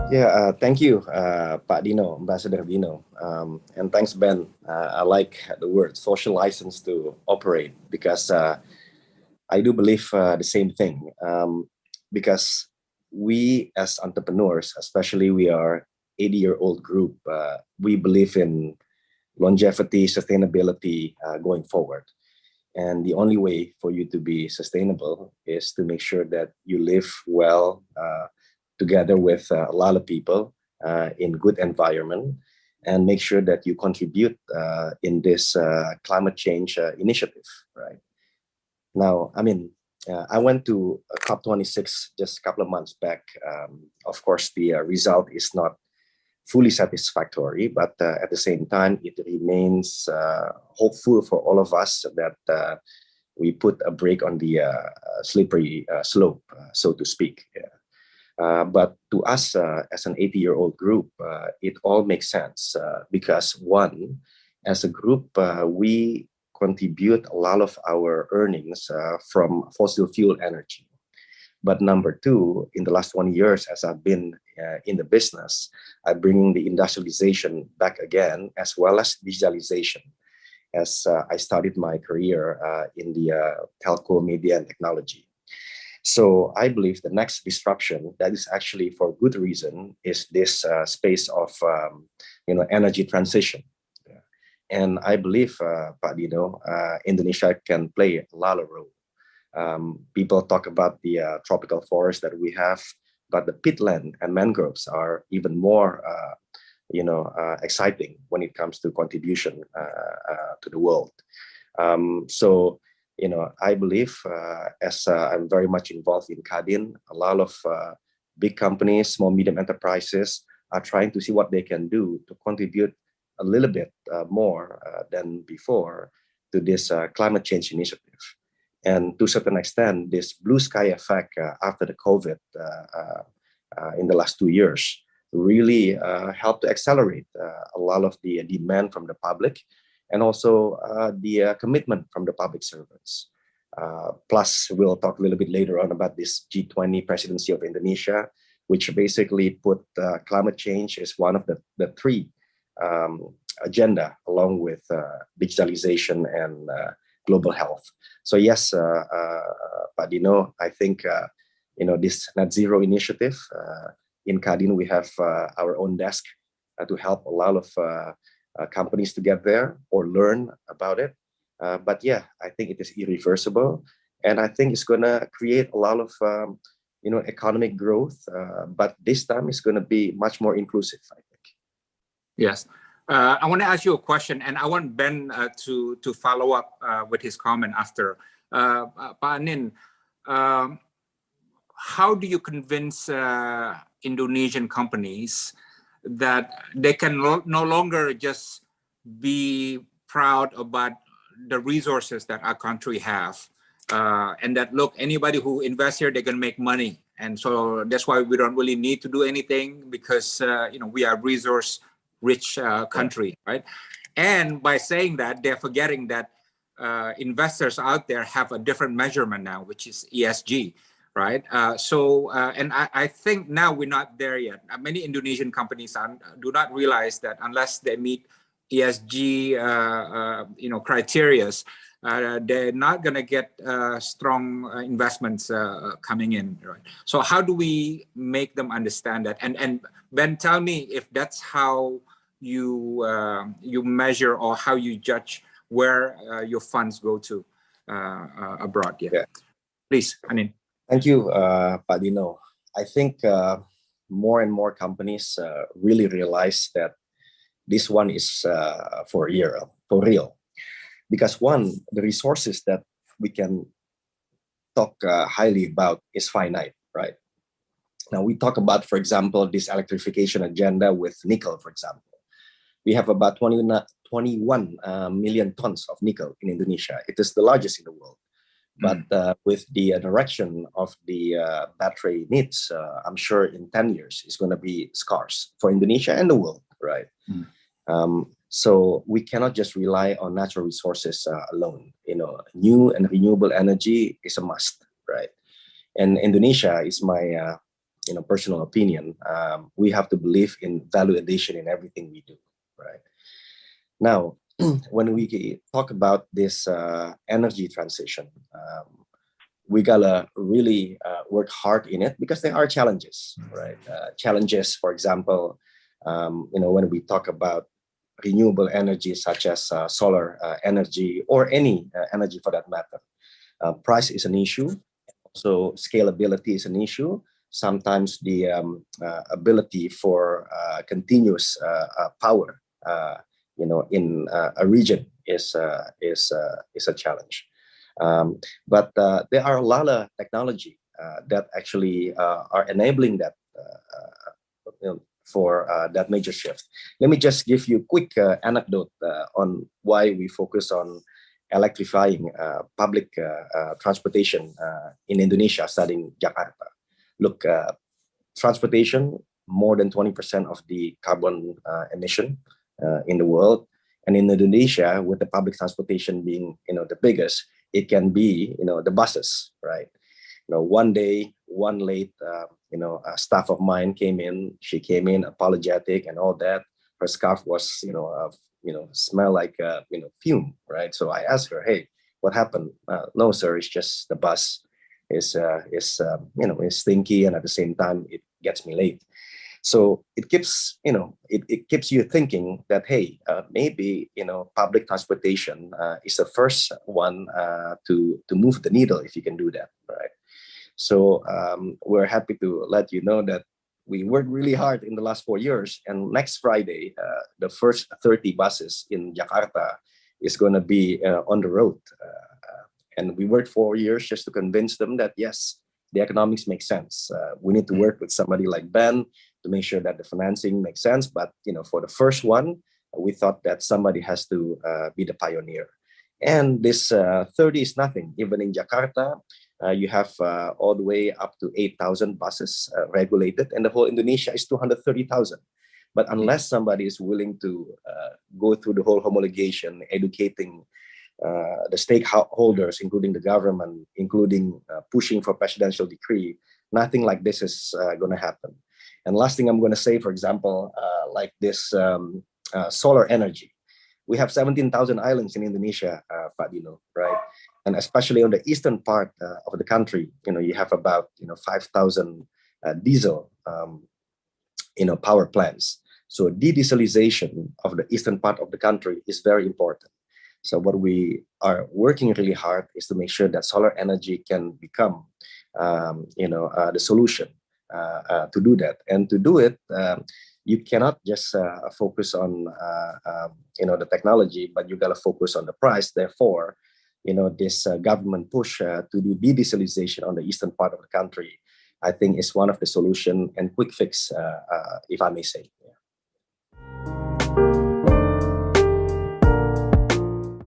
Yeah, thank you, Pak Dino, Ambassador Dino. And thanks, Ben. I like the word social license to operate because I do believe the same thing. Because we as entrepreneurs, especially we are 80-year-old group, we believe in longevity, sustainability going forward. And the only way for you to be sustainable is to make sure that you live well together with a lot of people in good environment, and make sure that you contribute in this climate change initiative, right? Now, I went to COP26 just a couple of months back. Of course, the result is not fully satisfactory, but at the same time, it remains hopeful for all of us that we put a break on the slippery slope, so to speak. Yeah. But to us, as an 80-year-old group, it all makes sense because one, as a group, we contribute a lot of our earnings from fossil fuel energy. But number two, in the last 20 years, as I've been in the business, I'm bringing the industrialization back again, as well as digitalization, as I started my career in the telco, media, and technology. So I believe the next disruption, that is actually for good reason, is this space of energy transition. And I believe, Pak Dino, Indonesia can play a lot of role. People talk about the tropical forest that we have, but the peatland and mangroves are even more, exciting when it comes to contribution to the world. So, I believe, as I'm very much involved in Kadin, a lot of big companies, small, medium enterprises are trying to see what they can do to contribute a little bit more than before to this climate change initiative. And to a certain extent, this blue sky effect after the COVID in the last 2 years really helped to accelerate a lot of the demand from the public, and also the commitment from the public servants. Plus, we'll talk a little bit later on about this G20 presidency of Indonesia, which basically put climate change as one of the three agenda, along with digitalization and global health. So yes, Pak Dino, I think this net zero initiative in Kadin, we have our own desk to help a lot of companies to get there or learn about it. But yeah, I think it is irreversible, and I think it's gonna create a lot of economic growth. But this time it's gonna be much more inclusive, I think. Yes. I want to ask you a question, and I want Ben to follow up with his comment after. Pak Anin, how do you convince Indonesian companies that they can no longer just be proud about the resources that our country have, and that, look, anybody who invests here, they're going to make money, and so that's why we don't really need to do anything, because we are resource-rich country, right? And by saying that, they're forgetting that investors out there have a different measurement now, which is ESG. Right. And I think now we're not there yet. Many Indonesian companies do not realize that unless they meet ESG, criteria, they're not going to get strong investments coming in. Right. So how do we make them understand that? And Ben, tell me if that's how you measure or how you judge where your funds go to abroad. Yeah. Please, Anin. Thank you, Pak Dino. I think more and more companies really realize that this one is for real. Because one, the resources that we can talk highly about is finite, right? Now we talk about, for example, this electrification agenda with nickel, for example. We have about 21 million tons of nickel in Indonesia. It is the largest in the world. But with the direction of the battery needs, I'm sure in 10 years it's going to be scarce for Indonesia and the world, right? So we cannot just rely on natural resources alone. New and renewable energy is a must, right? And Indonesia is my personal opinion. We have to believe in value addition in everything we do, right? Now, when we talk about this energy transition, we gotta really work hard in it because there are challenges, right? Challenges, for example, when we talk about renewable energy such as solar energy or any energy for that matter, price is an issue. So scalability is an issue. Sometimes the ability for continuous power, in a region is a challenge. But there are a lot of technology that actually are enabling that for that major shift. Let me just give you a quick anecdote on why we focus on electrifying public transportation in Indonesia, starting Jakarta. Look, transportation, more than 20% of the carbon emission in the world. And in Indonesia, with the public transportation being, the biggest, it can be, the buses, right? One day, one late, a staff of mine came in. She came in apologetic and all that. Her scarf was, smell like, fume, right? So I asked her, hey, what happened? No, sir, it's just the bus is stinky, and at the same time, it gets me late. So it keeps, it keeps you thinking that, hey, maybe, public transportation is the first one to move the needle if you can do that, right? So we're happy to let you know that we worked really hard in the last 4 years, and next Friday, the first 30 buses in Jakarta is going to be on the road. And we worked 4 years just to convince them that, yes, the economics make sense. We need to work with somebody like Ben to make sure that the financing makes sense. But, for the first one, we thought that somebody has to be the pioneer. And this 30 is nothing. Even in Jakarta, you have all the way up to 8,000 buses regulated, and the whole Indonesia is 230,000. But unless somebody is willing to go through the whole homologation, educating the stakeholders, including the government, including pushing for presidential decree, nothing like this is going to happen. And last thing I'm going to say, for example, like this solar energy. We have 17,000 islands in Indonesia, Pak Dino, right? And especially on the eastern part of the country, you have about 5,000 diesel, power plants. So de-dieselization of the eastern part of the country is very important. So what we are working really hard is to make sure that solar energy can become, the solution to do that. And to do it, you cannot just focus on, the technology, but you got to focus on the price. Therefore, this government push to do de-dieselization on the eastern part of the country, I think is one of the solution and quick fix, if I may say.